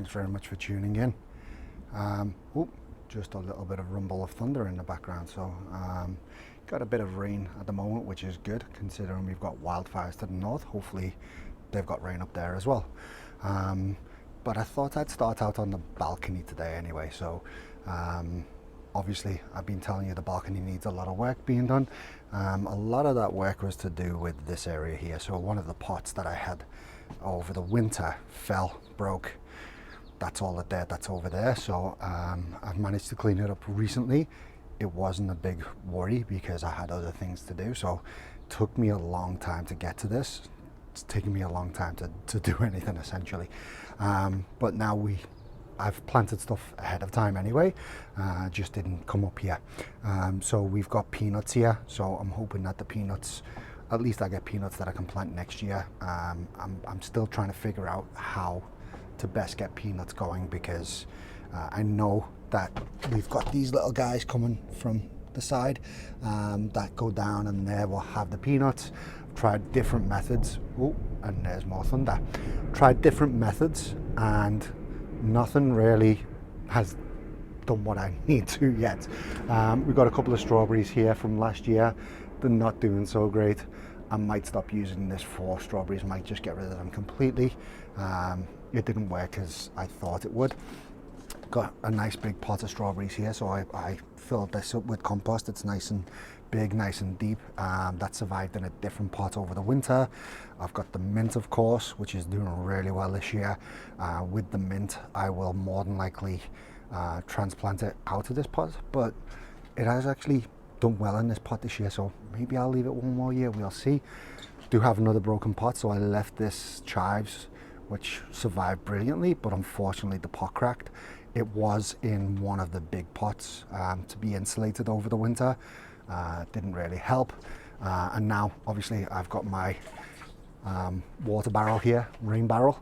Thanks very much for tuning in. Just a little bit of rumble of thunder in the background. So got a bit of rain at the moment, which is good considering we've got wildfires to the north. Hopefully they've got rain up there as well. But I thought I'd start out on the balcony today anyway. So obviously I've been telling you the balcony needs a lot of work being done. A lot of that work was to do with this area here. So one of the pots that I had over the winter broke. That's all that's over there. So I've managed to clean it up recently. It wasn't a big worry because I had other things to do. So it took me a long time to get to this. It's taken me a long time to do anything essentially. But now I've planted stuff ahead of time anyway, just didn't come up yet. So we've got peanuts here, so I'm hoping that the peanuts, at least I get peanuts that I can plant next year. I'm still trying to figure out how to best get peanuts going because I know that we've got these little guys coming from the side that go down, and there we'll have the peanuts. I've tried different methods. Oh, and there's more thunder. Tried different methods and nothing really has done what I need to yet. We've got a couple of strawberries here from last year. They're not doing so great. I might stop using this for strawberries, might just get rid of them completely. It didn't work as I thought it would. Got a nice big pot of strawberries here, so I filled this up with compost. It's nice and big, nice and deep. That survived in a different pot over the winter. I've got the mint, of course, which is doing really well this year. With the mint, I will more than likely transplant it out of this pot, but it has actually done well in this pot this year, so maybe I'll leave it one more year. We'll see. Do have another broken pot, so I left this chives, which survived brilliantly, but unfortunately the pot cracked. It was in one of the big pots to be insulated over the winter. Didn't really help. And now obviously I've got my water barrel here, rain barrel.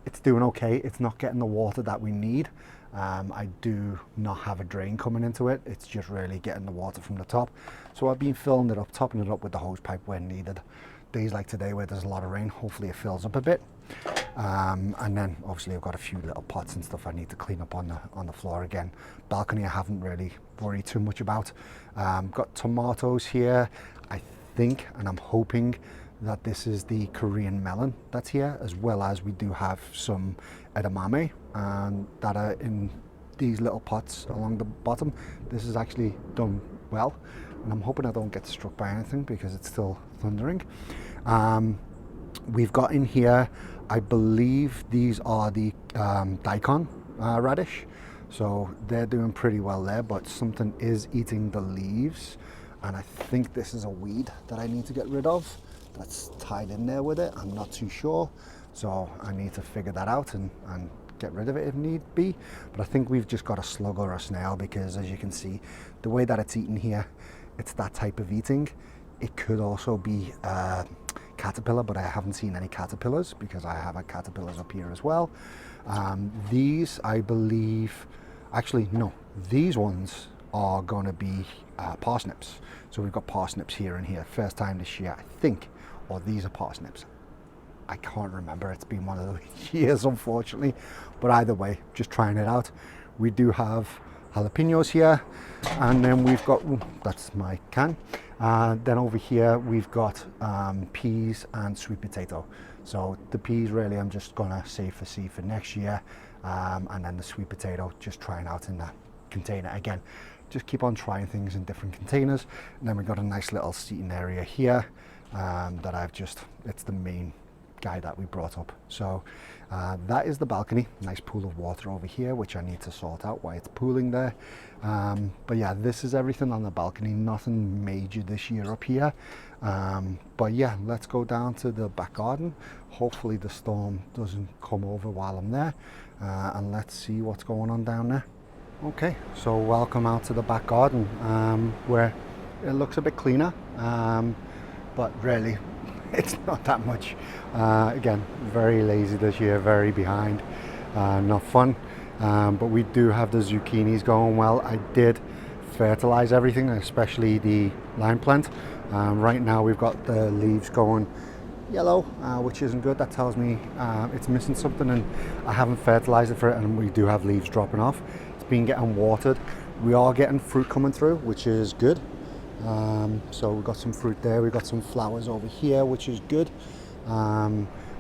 It's doing okay. It's not getting the water that we need. I do not have a drain coming into it. It's just really getting the water from the top. So I've been filling it up, topping it up with the hose pipe when needed. Days like today where there's a lot of rain, hopefully it fills up a bit. And then obviously I've got a few little pots and stuff I need to clean up on the floor again. Balcony I haven't really worried too much about. Got tomatoes here, I think, and I'm hoping that this is the Korean melon that's here, as well as we do have some edamame that are in these little pots along the bottom. This is actually done well, and I'm hoping I don't get struck by anything because it's still thundering. We've got in here, I believe these are the daikon radish, so they're doing pretty well there, but something is eating the leaves, and I think this is a weed that I need to get rid of that's tied in there with it. I'm not too sure, so I need to figure that out and get rid of it if need be. But I think we've just got a slug or a snail, because as you can see the way that it's eaten here, it's that type of eating. It could also be caterpillar, but I haven't seen any caterpillars because I have had caterpillars up here as well. These, I believe, actually no, these ones are going to be parsnips. So we've got parsnips here and here. First time this year, I think, or these are parsnips. I can't remember. It's been one of those years, unfortunately. But either way, just trying it out. We do have jalapenos here, and then we've got, that's my can. Then over here we've got peas and sweet potato. So the peas really I'm just gonna save for seed for next year, and then the sweet potato just trying out in that container again. Just keep on trying things in different containers. And then we've got a nice little seating area here that I've just, it's the main guy that we brought up. So that is the balcony. Nice pool of water over here, which I need to sort out why it's pooling there. But yeah, this is everything on the balcony. Nothing major this year up here. But yeah, let's go down to the back garden. Hopefully the storm doesn't come over while I'm there, and let's see what's going on down there. Okay, so welcome out to the back garden, where it looks a bit cleaner, but really it's not that much. Again, very lazy this year, very behind, not fun. But we do have the zucchinis going well. I did fertilize everything, especially the lime plant. Right now we've got the leaves going yellow, which isn't good. That tells me it's missing something and I haven't fertilized it for it, and we do have leaves dropping off. It's been getting watered. We are getting fruit coming through, which is good. So we've got some fruit there, we've got some flowers over here, which is good.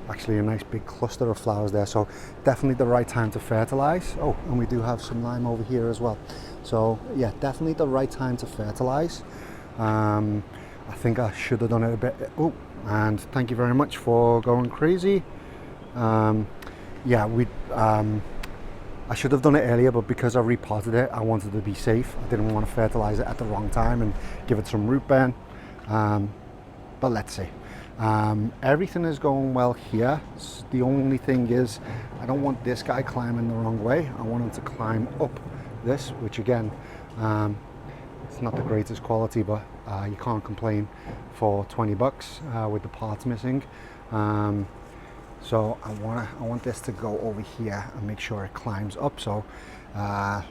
Actually a nice big cluster of flowers there, so definitely the right time to fertilize. Oh, and we do have some lime over here as well. So yeah, definitely the right time to fertilize. I think I should have done it a bit. Oh, and thank you very much for going crazy. Yeah, I should have done it earlier, but because I repotted it, I wanted to be safe. I didn't want to fertilize it at the wrong time and give it some root burn. But let's see. Everything is going well here. The only thing is, I don't want this guy climbing the wrong way. I want him to climb up this, which again, it's not the greatest quality, but you can't complain for 20 bucks with the parts missing. So I want this to go over here and make sure it climbs up. So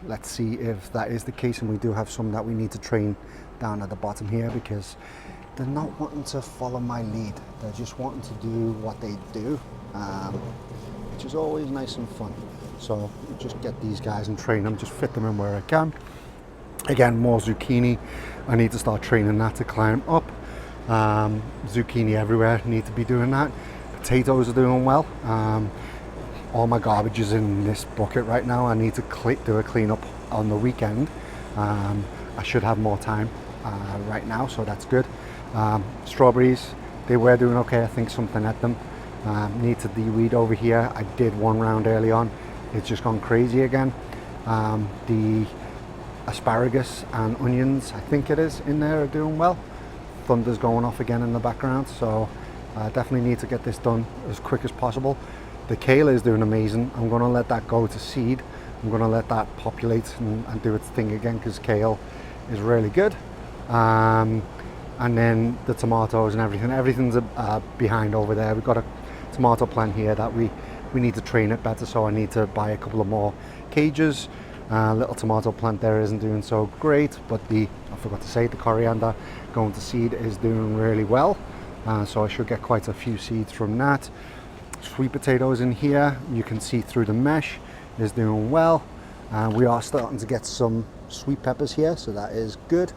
let's see if that is the case, and we do have some that we need to train down at the bottom here, because they're not wanting to follow my lead. They're just wanting to do what they do, which is always nice and fun. So just get these guys and train them, just fit them in where I can. Again, more zucchini. I need to start training that to climb up. Zucchini everywhere, need to be doing that. Potatoes are doing well. All my garbage is in this bucket right now. I need to do a clean up on the weekend. I should have more time right now, so that's good. Strawberries, they were doing okay. I think something at them. Need to de-weed over here. I did one round early on. It's just gone crazy again. The asparagus and onions, I think it is, in there are doing well. Thunder's going off again in the background, so I definitely need to get this done as quick as possible. The kale is doing amazing. I'm going to let that go to seed. I'm going to let that populate and do its thing again, because kale is really good. And then the tomatoes and everything's behind over there. We've got a tomato plant here that we need to train it better, so I need to buy a couple of more cages. Little tomato plant there isn't doing so great, but I forgot to say, the coriander going to seed is doing really well. So I should get quite a few seeds from that. Sweet potatoes in here, you can see through the mesh, is doing well. We are starting to get some sweet peppers here, so that is good.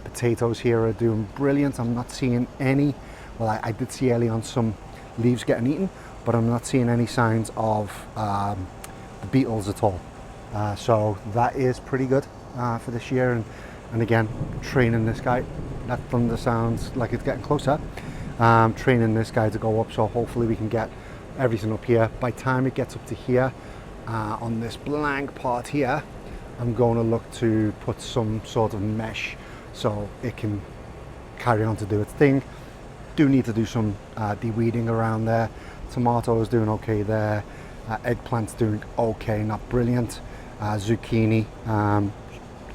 Potatoes here are doing brilliant. I'm not seeing any, well, I did see early on some leaves getting eaten, but I'm not seeing any signs of the beetles at all. So that is pretty good for this year. And again, training this guy, that thunder sounds like it's getting closer. Training this guy to go up, so hopefully we can get everything up here. By the time it gets up to here, on this blank part here, I'm going to look to put some sort of mesh so it can carry on to do its thing. Do need to do some de-weeding around there. Tomatoes doing okay there. Eggplant's doing okay, not brilliant. Zucchini,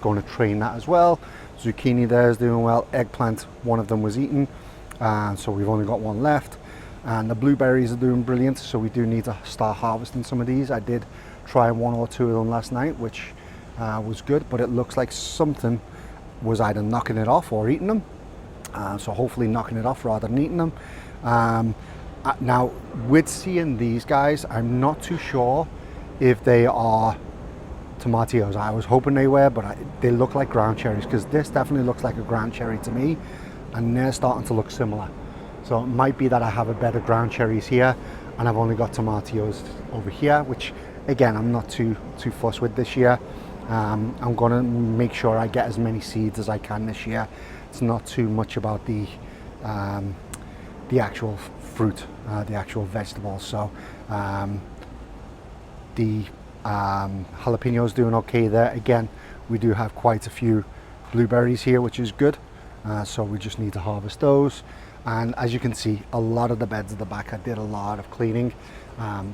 going to train that as well. Zucchini there is doing well. Eggplant, one of them was eaten, so we've only got one left. And the blueberries are doing brilliant, so we do need to start harvesting some of these. I did try one or two of them last night, which was good, but it looks like something was either knocking it off or eating them. So hopefully knocking it off rather than eating them. Now, with seeing these guys, I'm not too sure if they are tomatillos. I was hoping they were, but they look like ground cherries, because this definitely looks like a ground cherry to me, and they're starting to look similar. So it might be that I have a better ground cherries here, and I've only got tomatillos over here, which again, I'm not too fussed with this year. I'm going to make sure I get as many seeds as I can this year. It's not too much about the actual fruit, the actual vegetables. So the jalapenos doing okay there. Again, we do have quite a few blueberries here, which is good. So we just need to harvest those. And as you can see, a lot of the beds at the back, I did a lot of cleaning.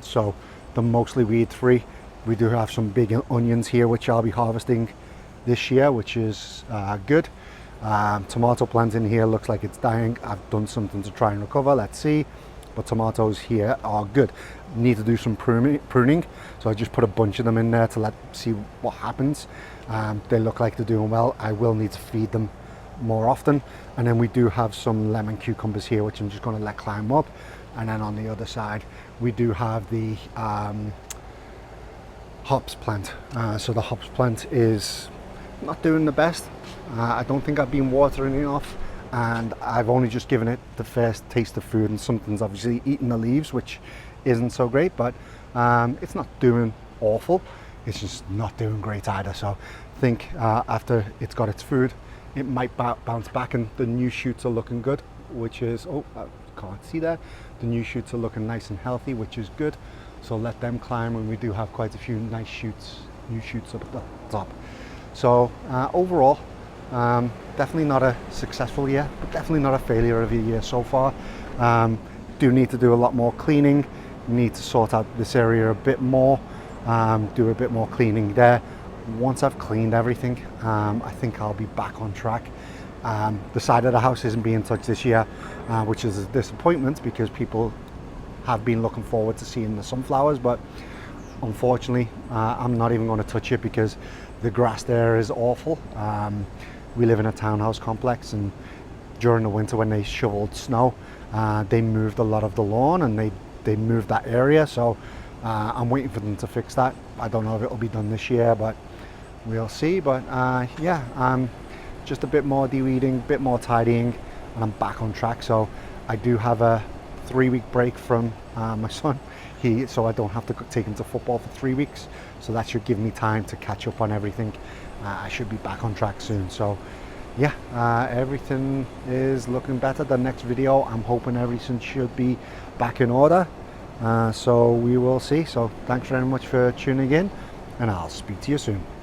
So they're mostly weed free. We do have some big onions here, which I'll be harvesting this year, which is good. Tomato plant in here looks like it's dying. I've done something to try and recover, let's see. But tomatoes here are good. Need to do some pruning, so I just put a bunch of them in there to see what happens. They look like they're doing well. I will need to feed them more often. And then we do have some lemon cucumbers here, which I'm just going to let climb up. And then on the other side, we do have the hops plant. So the hops plant is not doing the best. I don't think I've been watering enough, and I've only just given it the first taste of food, and something's obviously eating the leaves, which isn't so great, but it's not doing awful. It's just not doing great either. So I think after it's got its food, it might bounce back, and the new shoots are looking good, which is, oh, I can't see that. The new shoots are looking nice and healthy, which is good. So let them climb, and we do have quite a few nice shoots, new shoots up at the top. So overall, definitely not a successful year, but definitely not a failure of a year so far. Do need to do a lot more cleaning, need to sort out this area a bit more, do a bit more cleaning there. Once I've cleaned everything, I think I'll be back on track. The side of the house isn't being touched this year, which is a disappointment because people have been looking forward to seeing the sunflowers, but unfortunately I'm not even going to touch it because the grass there is awful. We live in a townhouse complex, and during the winter when they shoveled snow, they moved a lot of the lawn, and they moved that area, so I'm waiting for them to fix that. I don't know if it'll be done this year, but we'll see. But yeah, just a bit more de-weeding, a bit more tidying, and I'm back on track. So I do have a 3-week break from my son, so I don't have to take him to football for 3 weeks, so that should give me time to catch up on everything. I should be back on track soon. So yeah, everything is looking better. The next video, I'm hoping everything should be back in order, so we will see. So thanks very much for tuning in, and I'll speak to you soon.